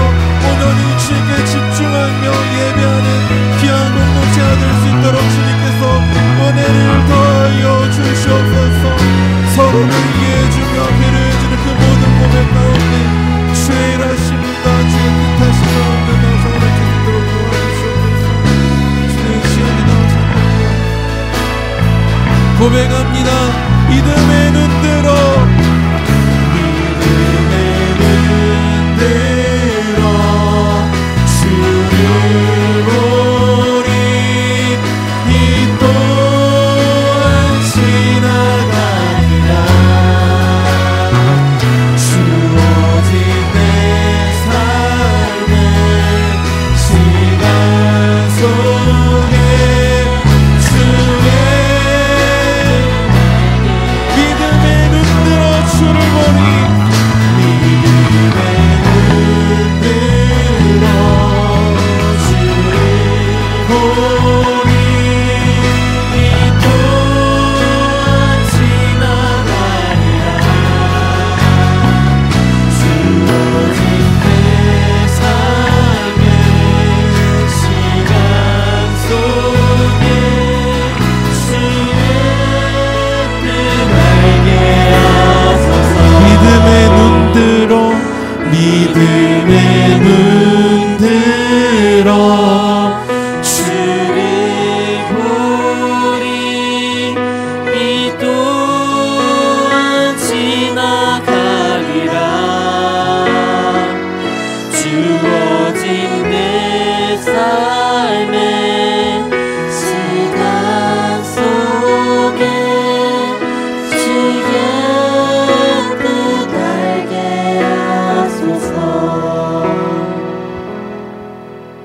온전히 주님께 집중하며 예배하는 귀한 공동체가 될 수 있도록 주님께서 은혜를 더하여 주시옵소서. 서로를 이해해주며 배려해주는 그 모든 고백 가운데 주의 일하심과 주의 뜻하심 가운데 나서 살아갈 수 있도록 도와주시옵소서. 주의 시간이 나오셨습니다. 고백합니다. 믿음의 눈 들어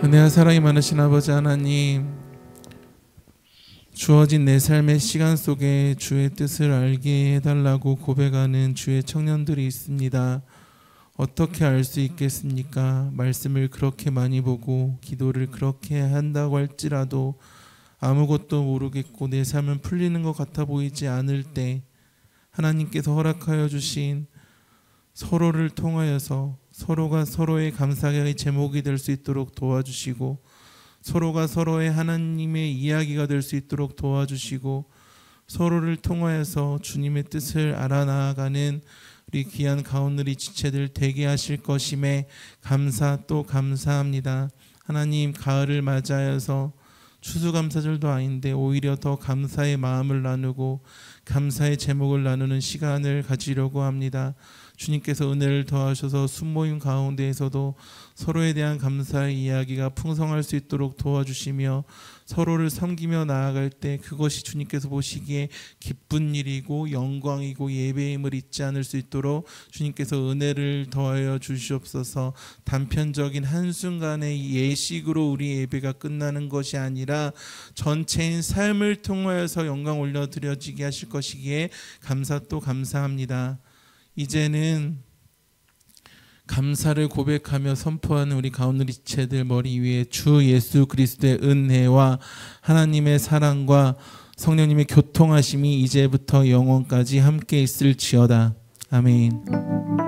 은혜와 사랑이 많으신 아버지 하나님, 주어진 내 삶의 시간 속에 주의 뜻을 알게 해달라고 고백하는 주의 청년들이 있습니다. 어떻게 알 수 있겠습니까? 말씀을 그렇게 많이 보고 기도를 그렇게 한다고 할지라도 아무것도 모르겠고 내 삶은 풀리는 것 같아 보이지 않을 때 하나님께서 허락하여 주신 서로를 통하여서 서로가 서로의 감사의 제목이 될 수 있도록 도와주시고, 서로가 서로의 하나님의 이야기가 될 수 있도록 도와주시고, 서로를 통하여서 주님의 뜻을 알아나가는 우리 귀한 가온누리 지체들 되게 하실 것임에 감사 또 감사합니다. 하나님, 가을을 맞이하여서 추수감사절도 아닌데 오히려 더 감사의 마음을 나누고 감사의 제목을 나누는 시간을 가지려고 합니다. 주님께서 은혜를 더하셔서 순모임 가운데에서도 서로에 대한 감사의 이야기가 풍성할 수 있도록 도와주시며, 서로를 섬기며 나아갈 때 그것이 주님께서 보시기에 기쁜 일이고 영광이고 예배임을 잊지 않을 수 있도록 주님께서 은혜를 더하여 주시옵소서. 단편적인 한순간의 예식으로 우리 예배가 끝나는 것이 아니라 전체인 삶을 통하여서 영광 올려드려지게 하실 것이기에 감사 또 감사합니다. 이제는 감사를 고백하며 선포하는 우리 가온누리 지체들 머리 위에 주 예수 그리스도의 은혜와 하나님의 사랑과 성령님의 교통하심이 이제부터 영원까지 함께 있을지어다. 아멘.